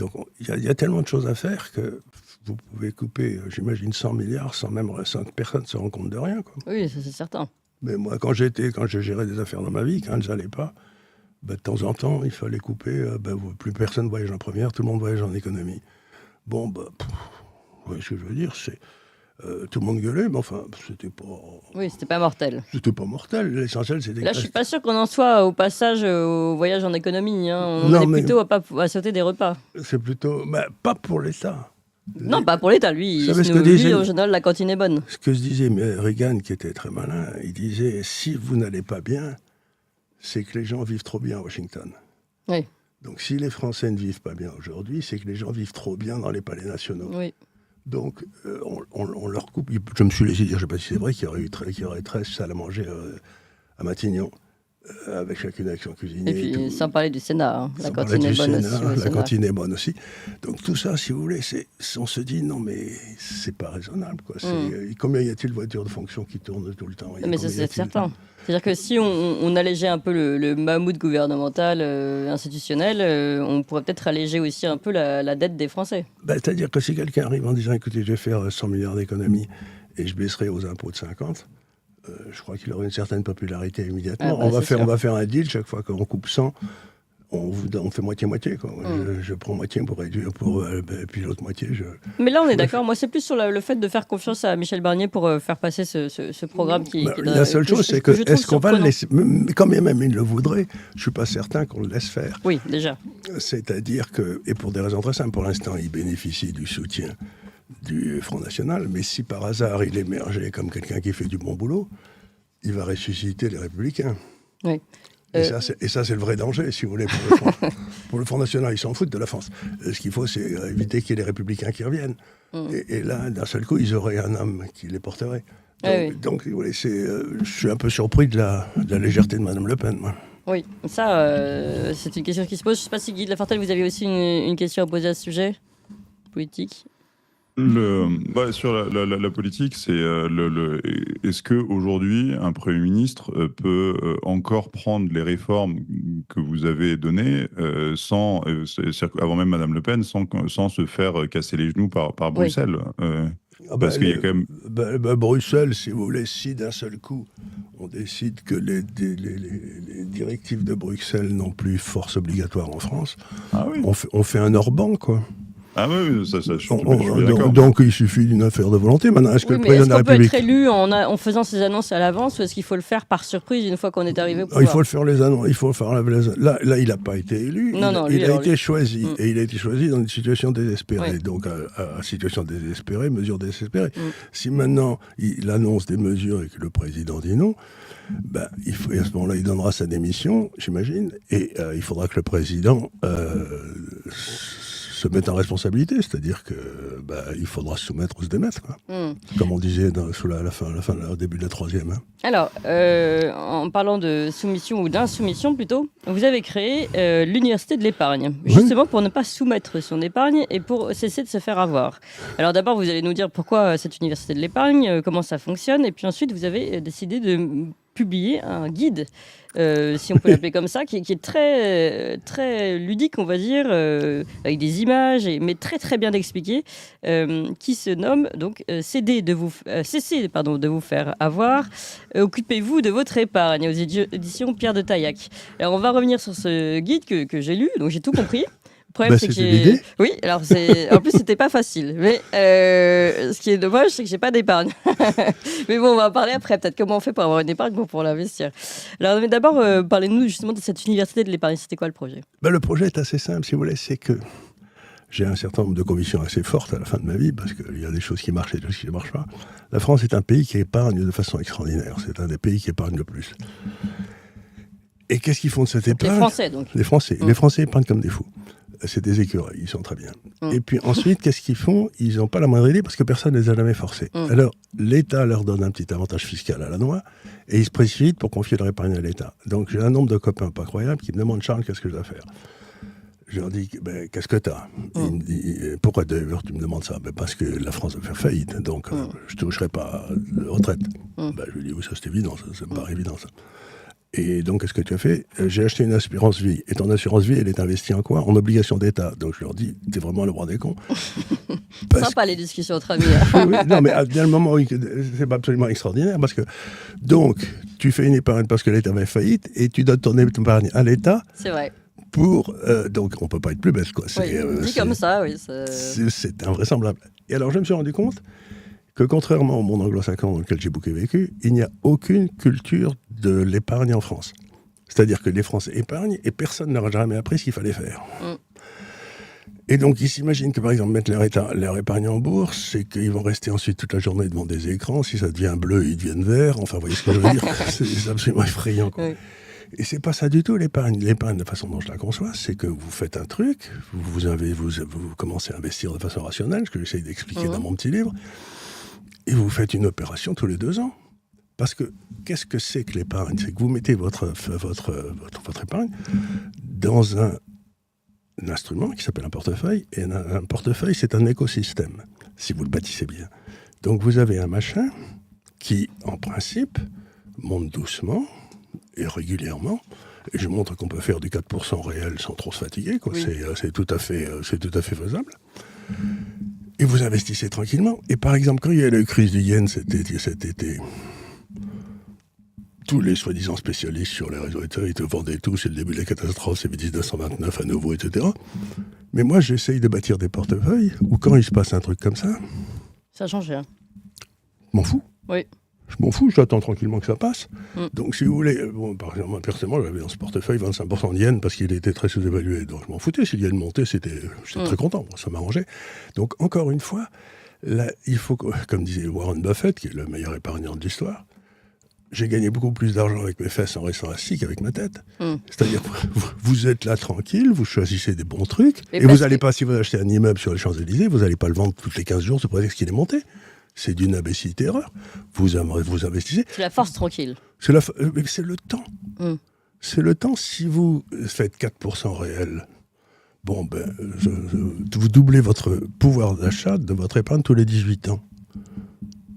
Donc il y a tellement de choses à faire que vous pouvez couper, j'imagine, 100 milliards sans que personne ne se rende compte de rien, quoi. Oui, ça c'est certain. Mais moi, quand je gérais des affaires dans ma vie, quand elles n'allaient pas, de temps en temps, il fallait couper. Plus personne voyage en première, tout le monde voyage en économie. Bon, vous voyez ce que je veux dire, c'est... tout le monde gueulait, mais enfin, c'était pas... Oui, c'était pas mortel. C'était pas mortel, l'essentiel c'était... Là, je suis pas sûr qu'on en soit au passage au voyage en économie. Hein. On est plutôt à sauter des repas. C'est plutôt... pas pour l'État. Non, pas pour l'État, lui. En général, la cantine est bonne. Ce que se disait Reagan, qui était très malin, il disait, si vous n'allez pas bien, c'est que les gens vivent trop bien à Washington. Oui. Donc si les Français ne vivent pas bien aujourd'hui, c'est que les gens vivent trop bien dans les palais nationaux. Oui. Donc on leur coupe. Je me suis laissé dire, je ne sais pas si c'est vrai, qu'il y aurait 13 salles à manger à Matignon, avec chacune avec son cuisinier. Et puis sans parler du Sénat, hein. La cantine est bonne aussi. Donc tout ça, si vous voulez, on se dit, non mais c'est pas raisonnable, quoi. Combien y a-t-il de voitures de fonction qui tournent tout le temps? Mais ça c'est certain. C'est-à-dire que si on allégeait un peu le mammouth gouvernemental, institutionnel, on pourrait peut-être alléger aussi un peu la dette des Français. C'est-à-dire que si quelqu'un arrive en disant, écoutez, je vais faire 100 milliards d'économies et je baisserai aux impôts de 50, je crois qu'il aurait une certaine popularité immédiatement. On va faire un deal, chaque fois qu'on coupe 100, on fait moitié-moitié, quoi. Je prends moitié pour réduire, et puis l'autre moitié, Mais là, on est d'accord. Moi, c'est plus sur le fait de faire confiance à Michel Barnier pour faire passer ce programme qui la seule chose, c'est que est-ce qu'on va le laisser... Quand même il le voudrait, je ne suis pas certain qu'on le laisse faire. Oui, déjà. C'est-à-dire que, et pour des raisons très simples, pour l'instant, il bénéficie du soutien du Front National, mais si par hasard il émergeait comme quelqu'un qui fait du bon boulot, il va ressusciter les Républicains. Oui. Et ça, c'est le vrai danger, si vous voulez, pour le Front National. Ils s'en foutent de la France. Ce qu'il faut, c'est éviter qu'il y ait les Républicains qui reviennent. Et là, d'un seul coup, ils auraient un homme qui les porterait. Donc, si vous voulez, je suis un peu surpris de la légèreté de Mme Le Pen, moi. Oui, ça, c'est une question qui se pose. Je ne sais pas si Guy de Lafortelle, vous avez aussi une question à poser à ce sujet politique. Sur la politique, c'est est-ce qu'aujourd'hui, un Premier ministre peut encore prendre les réformes que vous avez données avant même Mme Le Pen, sans se faire casser les genoux par Bruxelles? Parce qu'il y a quand même... Bruxelles, si vous voulez, si d'un seul coup, on décide que les directives de Bruxelles n'ont plus force obligatoire en France, on fait un Orban, quoi. Ah oui, ça je suis d'accord. Donc il suffit d'une affaire de volonté. Maintenant, est-ce que le président de la République... peut être élu en faisant ses annonces à l'avance, ou est-ce qu'il faut le faire par surprise une fois qu'on est arrivé au pouvoir? Il faut le faire les annonces. Il faut le faire là, il n'a pas été élu. Il a été choisi. Et il a été choisi dans une situation désespérée. Donc, à situation désespérée, mesure désespérée. Si maintenant il annonce des mesures et que le président dit non, à ce moment-là, il donnera sa démission, j'imagine. Et il faudra que le président... se mettre en responsabilité, c'est-à-dire que il faudra se soumettre ou se démettre, quoi. Comme on disait au début de la troisième. Hein. Alors, en parlant de soumission ou d'insoumission plutôt, vous avez créé l'Université de l'épargne, justement pour ne pas soumettre son épargne et pour cesser de se faire avoir. Alors d'abord, vous allez nous dire pourquoi cette Université de l'épargne, comment ça fonctionne, et puis ensuite, vous avez décidé de publier un guide, si on peut l'appeler comme ça, qui est très, très ludique, on va dire, avec des images, mais très très bien expliqué, qui se nomme donc cessez de vous faire avoir, occupez-vous de votre épargne, aux éditions Pierre de Taillac. Alors on va revenir sur ce guide que j'ai lu, donc j'ai tout compris. Le problème, c'est que oui, alors en plus c'était pas facile. Mais ce qui est dommage, c'est que j'ai pas d'épargne. Mais bon, on va en parler après. Peut-être comment on fait pour avoir une épargne pour l'investir. Alors, mais d'abord, parlez-nous justement de cette université de l'épargne. C'était quoi le projet? Le projet est assez simple, si vous voulez. C'est que j'ai un certain nombre de convictions assez fortes à la fin de ma vie, parce qu'il y a des choses qui marchent et des choses qui ne marchent pas. La France est un pays qui épargne de façon extraordinaire. C'est un des pays qui épargne le plus. Et qu'est-ce qu'ils font de cette épargne? Les Français, donc. Les Français. Les Français épargnent comme des fous. C'est des écureuils, ils sont très bien. Et puis ensuite, qu'est-ce qu'ils font? Ils n'ont pas la moindre idée parce que personne ne les a jamais forcés. Alors, l'État leur donne un petit avantage fiscal à la noix et ils se précipitent pour confier leur épargne à l'État. Donc, j'ai un nombre de copains pas croyable qui me demandent: Charles, qu'est-ce que je dois faire? Je leur dis: qu'est-ce que tu as? Pourquoi d'ailleurs tu me demandes ça? Parce que la France va faire faillite, donc je ne toucherai pas de retraite. Je lui dis: oui, ça c'est évident, ça me paraît évident ça. Et donc, qu'est-ce que tu as fait? J'ai acheté une assurance vie. Et ton assurance vie, elle est investie en quoi? En obligations d'État. Donc, je leur dis, t'es vraiment le roi des cons. Sympa les discussions entre amis. Hein. Oui, non, mais il y a le moment où c'est pas absolument extraordinaire. Parce que, donc, tu fais une épargne parce que l'État va faillite et tu donnes ton épargne à l'État. C'est vrai. Pour, donc, on ne peut pas être plus bête, quoi. Dit comme ça, oui. C'est invraisemblable. Et alors, je me suis rendu compte que contrairement au monde anglo-saxon dans lequel j'ai beaucoup vécu, il n'y a aucune culture de l'épargne en France. C'est-à-dire que les Français épargnent et personne ne leur a jamais appris ce qu'il fallait faire. Et donc, ils s'imaginent que, par exemple, mettre leur épargne en bourse, c'est qu'ils vont rester ensuite toute la journée devant des écrans. Si ça devient bleu, ils deviennent verts. Enfin, vous voyez ce que je veux dire? C'est absolument effrayant, quoi. Oui. Et c'est pas ça du tout, l'épargne. L'épargne, de la façon dont je la conçois, c'est que vous faites un truc, vous commencez à investir de façon rationnelle, ce que j'essaye d'expliquer dans mon petit livre, et vous faites une opération tous les 2 ans. Parce que, qu'est-ce que c'est que l'épargne? C'est que vous mettez votre épargne dans un instrument qui s'appelle un portefeuille, et un portefeuille, c'est un écosystème, si vous le bâtissez bien. Donc vous avez un machin qui, en principe, monte doucement, et régulièrement, et je montre qu'on peut faire du 4% réel sans trop se fatiguer, quoi. Oui. C'est tout à fait faisable. Et vous investissez tranquillement. Et par exemple, quand il y a eu la crise du yen cet été, tous les soi-disant spécialistes sur les réseaux États, ils te vendaient tout, c'est le début de la catastrophe, c'est 1929 à nouveau, etc. Mais moi, j'essaye de bâtir des portefeuilles où quand il se passe un truc comme ça... Ça change rien. Je m'en fous. Oui. Je m'en fous, j'attends tranquillement que ça passe. Donc, si vous voulez, bon, par exemple, moi, personnellement, j'avais dans ce portefeuille 25% de yen parce qu'il était très sous-évalué. Donc, je m'en foutais. Si le yen montait, j'étais très content. Ça m'arrangeait. Donc, encore une fois, là, il faut, comme disait Warren Buffett, qui est le meilleur épargnant de l'histoire, j'ai gagné beaucoup plus d'argent avec mes fesses en restant assis qu'avec ma tête. C'est-à-dire, vous êtes là tranquille, vous choisissez des bons trucs, et vous n'allez pas, si vous achetez un immeuble sur les Champs-Élysées, vous n'allez pas le vendre toutes les 15 jours sous prétexte qu'il est monté. C'est d'une imbécilité erreur. Vous investissez. C'est la force tranquille. C'est le temps. C'est le temps. Si vous faites 4% réel, bon, vous doublez votre pouvoir d'achat de votre épargne tous les 18 ans.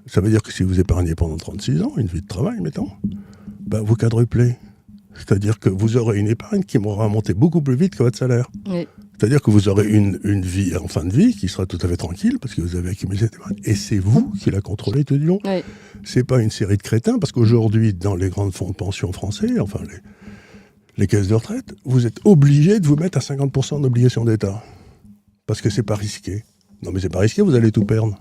Ça veut dire que si vous épargnez pendant 36 ans, une vie de travail, mettons, vous quadruplez. C'est-à-dire que vous aurez une épargne qui m'aura monté beaucoup plus vite que votre salaire. Oui. C'est-à-dire que vous aurez une vie en fin de vie qui sera tout à fait tranquille parce que vous avez accumulé cette épargne. Et c'est vous qui la contrôlez tout du long. Oui. C'est pas une série de crétins parce qu'aujourd'hui, dans les grands fonds de pension français, enfin les caisses de retraite, vous êtes obligé de vous mettre à 50% d'obligations d'État. Parce que c'est pas risqué. Non mais c'est pas risqué, vous allez tout perdre.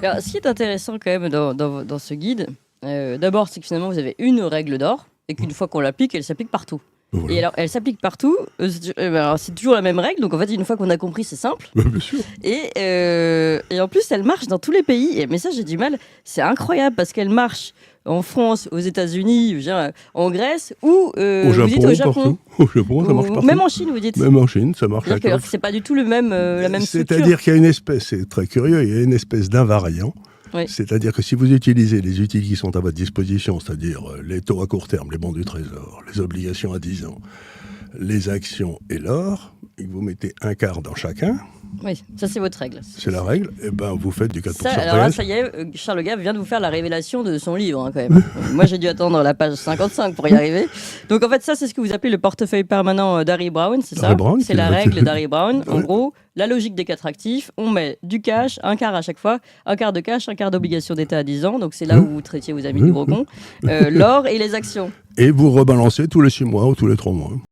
Alors, ce qui est intéressant quand même dans ce guide, d'abord c'est que finalement vous avez une règle d'or et qu'une fois qu'on l'applique, elle s'applique partout. Voilà. Et alors, elle s'applique partout. C'est toujours la même règle. Donc, en fait, une fois qu'on a compris, c'est simple. Bien sûr. Et en plus, elle marche dans tous les pays. Mais ça, j'ai du mal. C'est incroyable parce qu'elle marche en France, aux États-Unis, en Grèce ou au Japon. Au Japon, ça marche partout. Même en Chine, vous dites. Même en Chine, ça marche. C'est-à-dire que c'est pas du tout la même structure. C'est-à-dire qu'il y a une espèce, c'est très curieux, il y a une espèce d'invariant. Oui. C'est-à-dire que si vous utilisez les outils qui sont à votre disposition, c'est-à-dire les taux à court terme, les bons du Trésor, les obligations à 10 ans, les actions et l'or, et que vous mettez un quart dans chacun. Oui, ça c'est votre règle. C'est la règle, et vous faites du 4% alors là, ça y est, Charles Gave vient de vous faire la révélation de son livre, quand même. Moi, j'ai dû attendre la page 55 pour y arriver. Donc en fait, ça, c'est ce que vous appelez le portefeuille permanent d'Harry Browne, c'est ça? C'est la règle d'Harry Browne. En gros, la logique des 4 actifs, on met du cash, un quart à chaque fois, un quart de cash, un quart d'obligation d'État à 10 ans, donc c'est là où vous traitiez vos amis du gros con, l'or et les actions. Et vous rebalancez tous les 6 mois ou tous les 3 mois.